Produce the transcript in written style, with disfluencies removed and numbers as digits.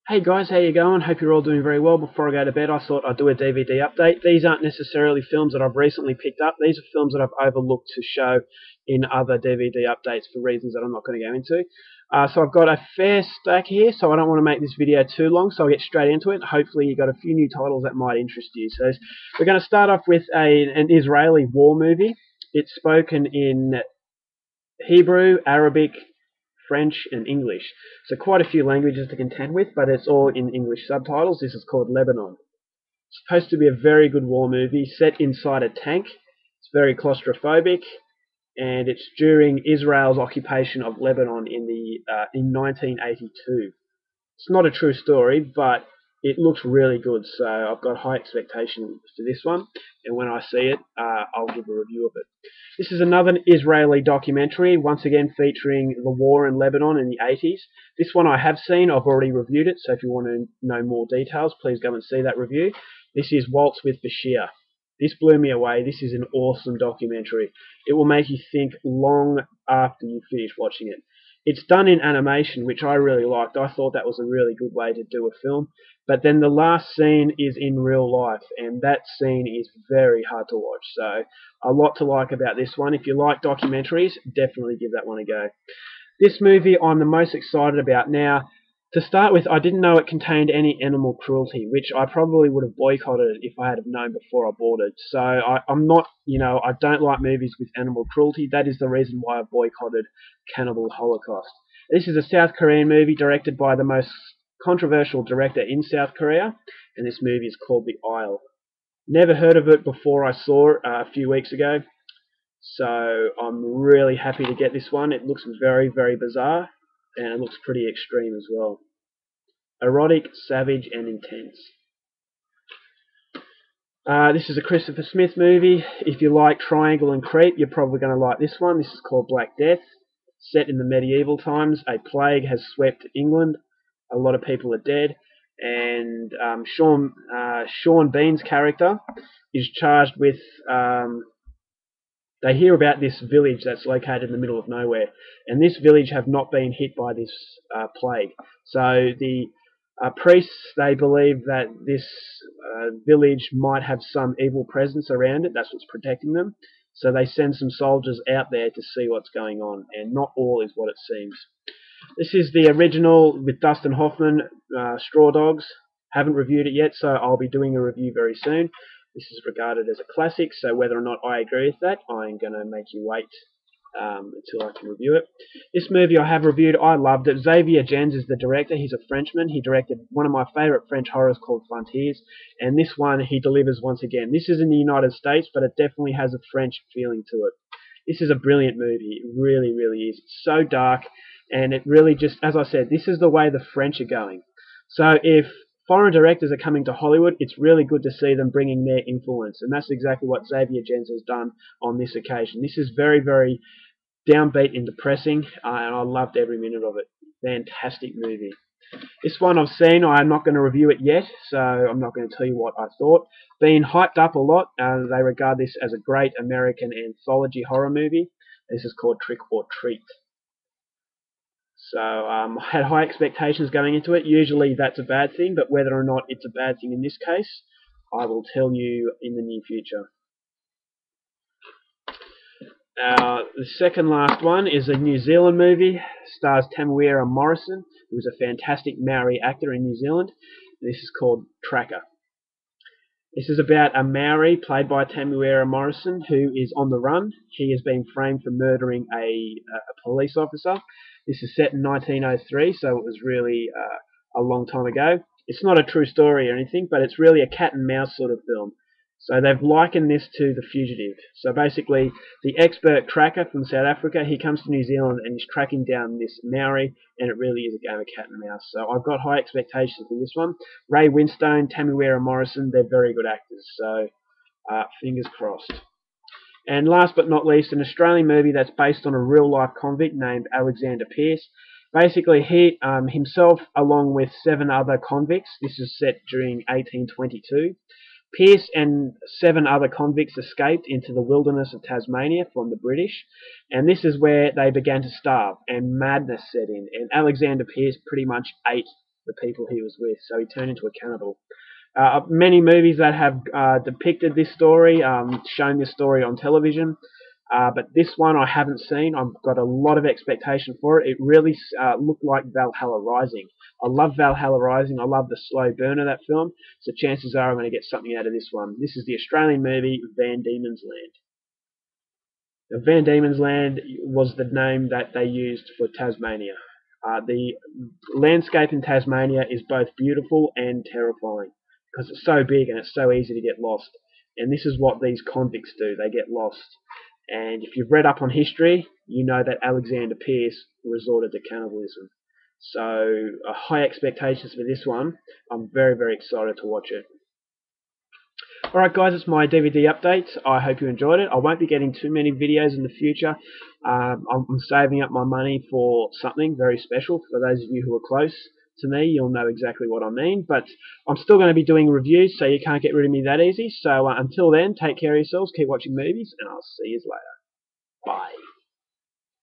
Hey guys, how you going? Hope you're all doing very well. Before I go to bed, I thought I'd do a DVD update. These aren't necessarily films that I've recently picked up. These are films that I've overlooked to show in other DVD updates for reasons that I'm not going to go into. So I've got a fair stack here, so I don't want to make this video too long, so I'll get straight into it. Hopefully you got a few new titles that might interest you. So we're going to start off with an Israeli war movie. It's spoken in Hebrew, Arabic, French, and English. So quite a few languages to contend with, but it's all in English subtitles. This is called Lebanon. It's supposed to be a very good war movie set inside a tank. It's very claustrophobic, and it's during Israel's occupation of Lebanon in 1982. It's not a true story, but it looks really good, so I've got high expectations for this one, and when I see it, I'll give a review of it. This is another Israeli documentary, once again featuring the war in Lebanon in the 80s. This one I have seen, I've already reviewed it, so if you want to know more details, please go and see that review. This is Waltz with Bashir. This blew me away. This is an awesome documentary. It will make you think long after you finish watching it. It's done in animation, which I really liked. I thought that was a really good way to do a film. But then the last scene is in real life, and that scene is very hard to watch. So a lot to like about this one. If you like documentaries, definitely give that one a go. This movie I'm the most excited about. Now, to start with, I didn't know it contained any animal cruelty, which I probably would have boycotted if I had have known before I bought it. So I'm not, I don't like movies with animal cruelty. That is the reason why I boycotted Cannibal Holocaust. This is a South Korean movie directed by the most controversial director in South Korea, and this movie is called The Isle. Never heard of it before I saw it a few weeks ago, so I'm really happy to get this one. It looks very, very bizarre, and it looks pretty extreme as well. Erotic, savage, and intense. This is a Christopher Smith movie. If you like Triangle and Creep, you're probably going to like this one. This is called Black Death. Set in the medieval times, a plague has swept England. A lot of people are dead, and Sean Bean's character is charged with. They hear about this village that's located in the middle of nowhere, and this village have not been hit by this plague. So the priests, they believe that this village might have some evil presence around it. That's what's protecting them. So they send some soldiers out there to see what's going on, and not all is what it seems. This is the original with Dustin Hoffman, Straw Dogs. Haven't reviewed it yet, so I'll be doing a review very soon. This is regarded as a classic, so whether or not I agree with that, I'm going to make you wait until I can review it. This movie I have reviewed, I loved it. Xavier Gens is the director. He's a Frenchman. He directed one of my favourite French horrors called Frontiers, and this one he delivers once again. This is in the United States, but it definitely has a French feeling to it. This is a brilliant movie. It really, really is. It's so dark, and it really just, as I said, this is the way the French are going. So if foreign directors are coming to Hollywood, it's really good to see them bringing their influence, and that's exactly what Xavier Gens has done on this occasion. This is very, very downbeat and depressing, and I loved every minute of it. Fantastic movie. This one I've seen. I'm not going to review it yet, so I'm not going to tell you what I thought. Being hyped up a lot, they regard this as a great American anthology horror movie. This is called Trick or Treat. So I had high expectations going into it. Usually that's a bad thing, but whether or not it's a bad thing in this case, I will tell you in the near future. The second last one is a New Zealand movie. Stars Tamuera Morrison, who is a fantastic Maori actor in New Zealand. This is called Tracker. This is about a Maori played by Tamuera Morrison who is on the run. He has been framed for murdering a police officer. This is set in 1903, so it was really a long time ago. It's not a true story or anything, but it's really a cat and mouse sort of film. So they've likened this to The Fugitive. So basically, the expert tracker from South Africa, he comes to New Zealand and he's tracking down this Maori, and it really is a game of cat and mouse. So I've got high expectations for this one. Ray Winstone, Tamuera Morrison, they're very good actors. So fingers crossed. And last but not least, an Australian movie that's based on a real-life convict named Alexander Pearce. Basically, he himself, along with 7 other convicts, this is set during 1822, Pearce and 7 other convicts escaped into the wilderness of Tasmania from the British, and this is where they began to starve, and madness set in, and Alexander Pearce pretty much ate the people he was with, so he turned into a cannibal. Many movies that have depicted this story, shown this story on television, but this one I haven't seen. I've got a lot of expectation for it. It really looked like Valhalla Rising. I love Valhalla Rising. I love the slow burn of that film, so chances are I'm going to get something out of this one. This is the Australian movie Van Diemen's Land. Now, Van Diemen's Land was the name that they used for Tasmania. The landscape in Tasmania is both beautiful and terrifying because it's so big and it's so easy to get lost. And this is what these convicts do. They get lost. And if you've read up on history, you know that Alexander Pierce resorted to cannibalism. So high expectations for this one. I'm very, very excited to watch it. Alright guys, it's my DVD update. I hope you enjoyed it. I won't be getting too many videos in the future. I'm saving up my money for something very special. For those of you who are close to me, you'll know exactly what I mean. But I'm still going to be doing reviews, so you can't get rid of me that easy. So until then, take care of yourselves, keep watching movies, and I'll see you later. Bye.